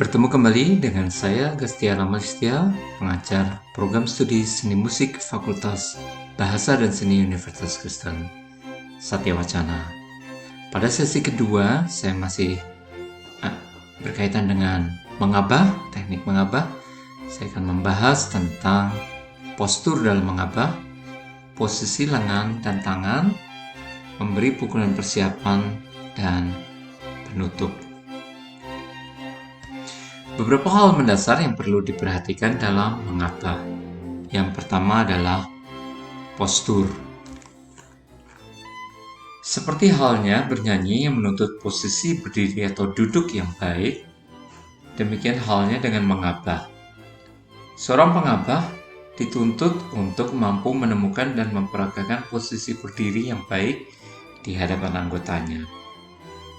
Bertemu kembali dengan saya, Gestia Ramastia, pengajar program studi seni musik Fakultas Bahasa dan Seni Universitas Kristen Satya Wacana. Pada sesi kedua, saya masih berkaitan dengan mengabah, teknik mengabah. Saya akan membahas tentang postur dalam mengabah, posisi lengan dan tangan, memberi pukulan persiapan, dan penutup. Beberapa hal mendasar yang perlu diperhatikan dalam mengabah. Yang pertama adalah postur. Seperti halnya bernyanyi yang menuntut posisi berdiri atau duduk yang baik, demikian halnya dengan mengabah. Seorang pengabah dituntut untuk mampu menemukan dan memperagakan posisi berdiri yang baik di hadapan anggotanya.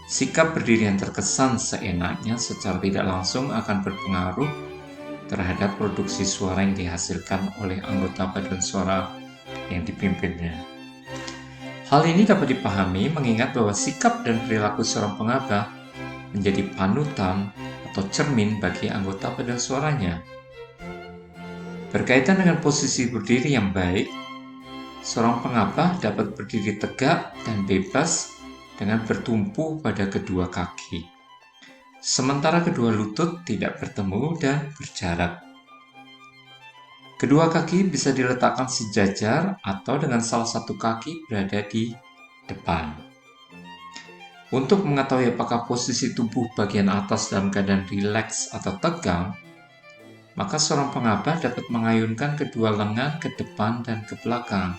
Sikap berdiri yang terkesan seenaknya secara tidak langsung akan berpengaruh terhadap produksi suara yang dihasilkan oleh anggota paduan suara yang dipimpinnya. Hal ini dapat dipahami mengingat bahwa sikap dan perilaku seorang pengabah menjadi panutan atau cermin bagi anggota paduan suaranya. Berkaitan dengan posisi berdiri yang baik, seorang pengabah dapat berdiri tegak dan bebas dengan bertumpu pada kedua kaki, sementara kedua lutut tidak bertemu dan berjarak. Kedua kaki bisa diletakkan sejajar atau dengan salah satu kaki berada di depan. Untuk mengetahui apakah posisi tubuh bagian atas dalam keadaan rileks atau tegang, maka seorang pengabah dapat mengayunkan kedua lengan ke depan dan ke belakang.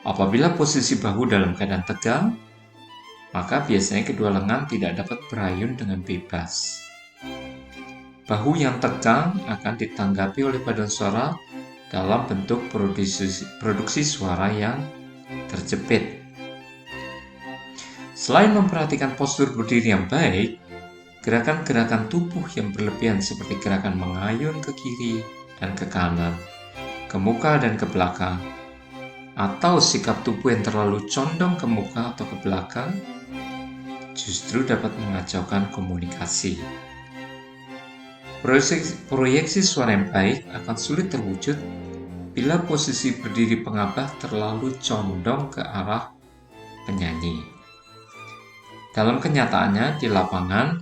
Apabila posisi bahu dalam keadaan tegang, maka biasanya kedua lengan tidak dapat berayun dengan bebas. Bahu yang tegang akan ditanggapi oleh paduan suara dalam bentuk produksi suara yang terjepit. Selain memperhatikan postur berdiri yang baik, gerakan-gerakan tubuh yang berlebihan seperti gerakan mengayun ke kiri dan ke kanan, ke muka dan ke belakang, atau sikap tubuh yang terlalu condong ke muka atau ke belakang, justru dapat mengacaukan komunikasi. Proyeksi suara yang baik akan sulit terwujud bila posisi berdiri pengabah terlalu condong ke arah penyanyi. Dalam kenyataannya, di lapangan,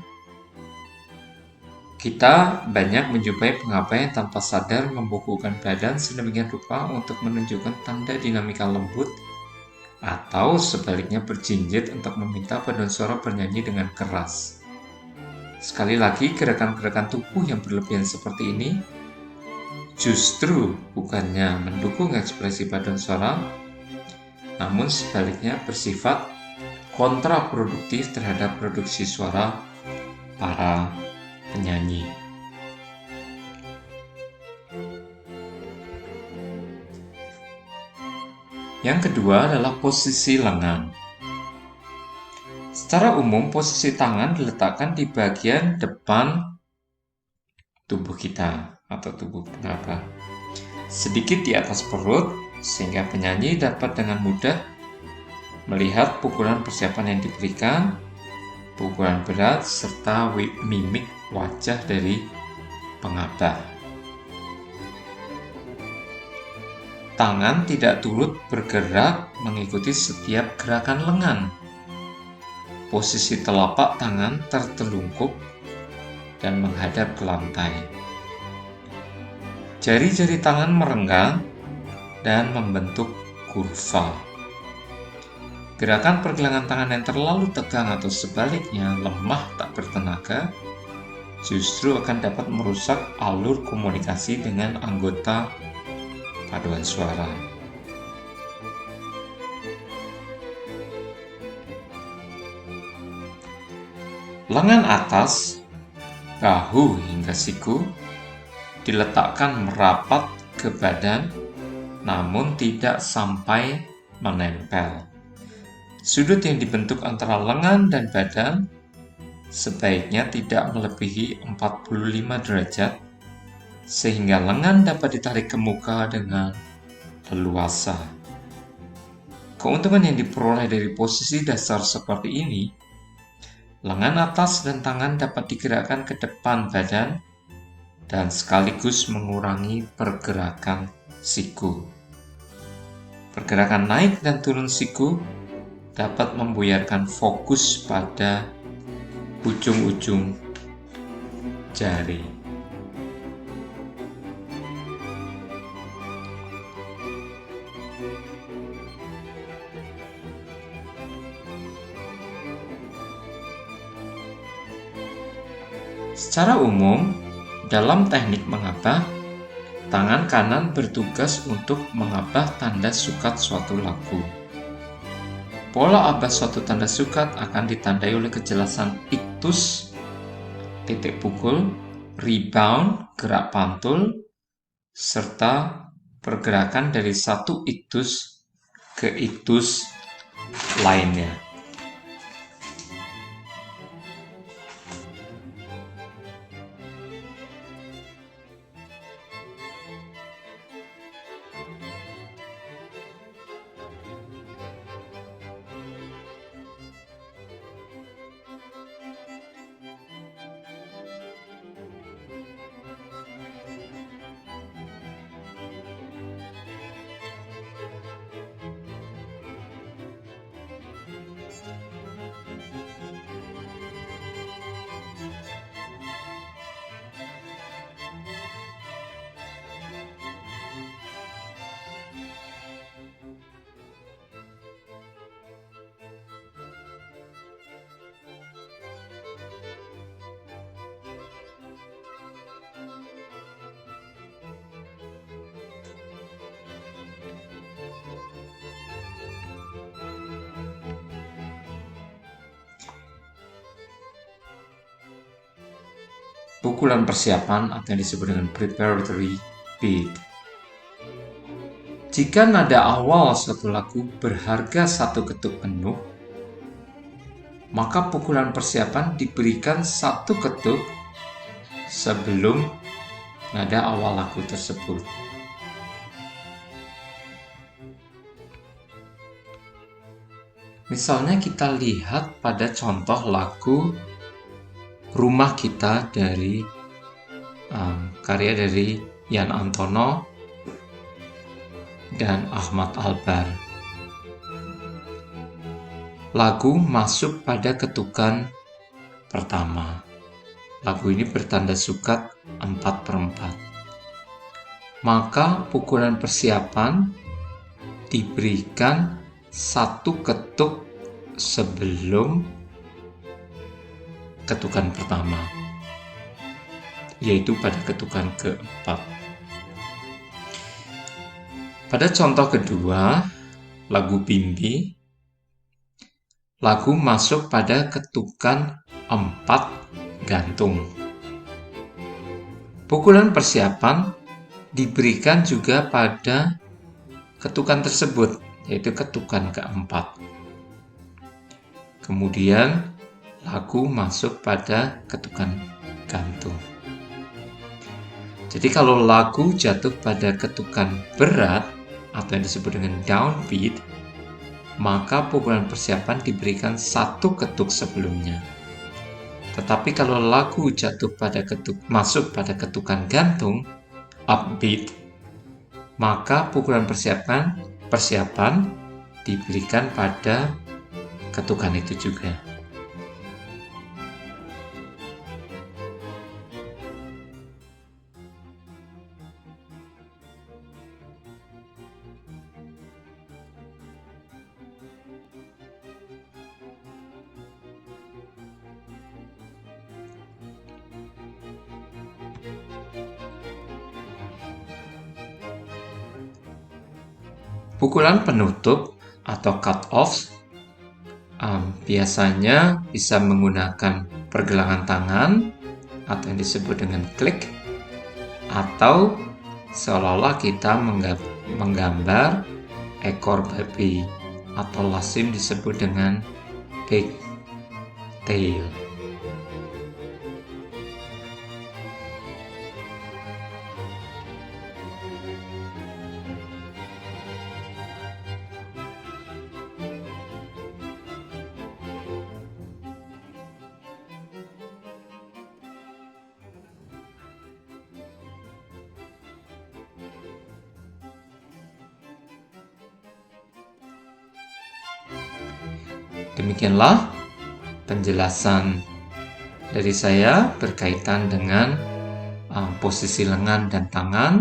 kita banyak menjumpai pengabah yang tanpa sadar membukukan badan sedemikian rupa untuk menunjukkan tanda dinamika lembut, atau sebaliknya berjinjit untuk meminta paduan suara bernyanyi dengan keras. Sekali lagi, gerakan-gerakan tubuh yang berlebihan seperti ini justru bukannya mendukung ekspresi paduan suara, namun sebaliknya bersifat kontraproduktif terhadap produksi suara para penyanyi. Yang kedua adalah posisi lengan. Secara umum, posisi tangan diletakkan di bagian depan tubuh kita atau tubuh pengabah, sedikit di atas perut, sehingga penyanyi dapat dengan mudah melihat pukulan persiapan yang diberikan, pukulan berat, serta mimik wajah dari pengabah. Tangan tidak turut bergerak mengikuti setiap gerakan lengan. Posisi telapak tangan tertelungkup dan menghadap ke lantai. Jari-jari tangan merenggang dan membentuk kurva. Gerakan pergelangan tangan yang terlalu tegang atau sebaliknya lemah tak bertenaga justru akan dapat merusak alur komunikasi dengan anggota paduan suara. Lengan atas, bahu hingga siku diletakkan merapat ke badan namun tidak sampai menempel. Sudut yang dibentuk antara lengan dan badan sebaiknya tidak melebihi 45 derajat sehingga lengan dapat ditarik ke muka dengan leluasa. Keuntungan yang diperoleh dari posisi dasar seperti ini Lengan atas dan tangan dapat digerakkan ke depan badan dan sekaligus mengurangi pergerakan siku. Pergerakan naik dan turun siku dapat membuyarkan fokus pada ujung-ujung jari. Secara umum, dalam teknik mengabah, tangan kanan bertugas untuk mengabah tanda sukat suatu lagu. Pola abah suatu tanda sukat akan ditandai oleh kejelasan iktus, titik pukul, rebound, gerak pantul, serta pergerakan dari satu iktus ke iktus lainnya. Pukulan persiapan atau yang disebut dengan preparatory beat. Jika nada awal suatu lagu berharga satu ketuk penuh, maka pukulan persiapan diberikan satu ketuk sebelum nada awal lagu tersebut. Misalnya kita lihat pada contoh lagu Rumah Kita dari karya dari Yan Antono dan Ahmad Albar. Lagu masuk pada ketukan pertama. Lagu ini bertanda sukat 4/4. Maka pukulan persiapan diberikan satu ketuk sebelum ketukan pertama, yaitu pada ketukan keempat. Pada contoh kedua, lagu Bimbi, lagu masuk pada ketukan 4 gantung. Pukulan persiapan diberikan juga pada ketukan tersebut, yaitu ketukan keempat. Kemudian lagu masuk pada ketukan gantung. Jadi kalau lagu jatuh pada ketukan berat atau yang disebut dengan downbeat, maka pukulan persiapan diberikan satu ketuk sebelumnya. Tetapi kalau lagu jatuh pada masuk pada ketukan gantung, upbeat, maka pukulan persiapan diberikan pada ketukan itu juga. Pukulan penutup atau cut-off biasanya bisa menggunakan pergelangan tangan atau yang disebut dengan klik, atau seolah-olah kita menggambar ekor babi atau lazim disebut dengan pigtail. Demikianlah penjelasan dari saya berkaitan dengan posisi lengan dan tangan,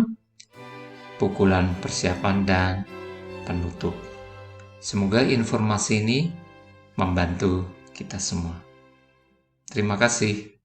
pukulan persiapan dan penutup. Semoga informasi ini membantu kita semua. Terima kasih.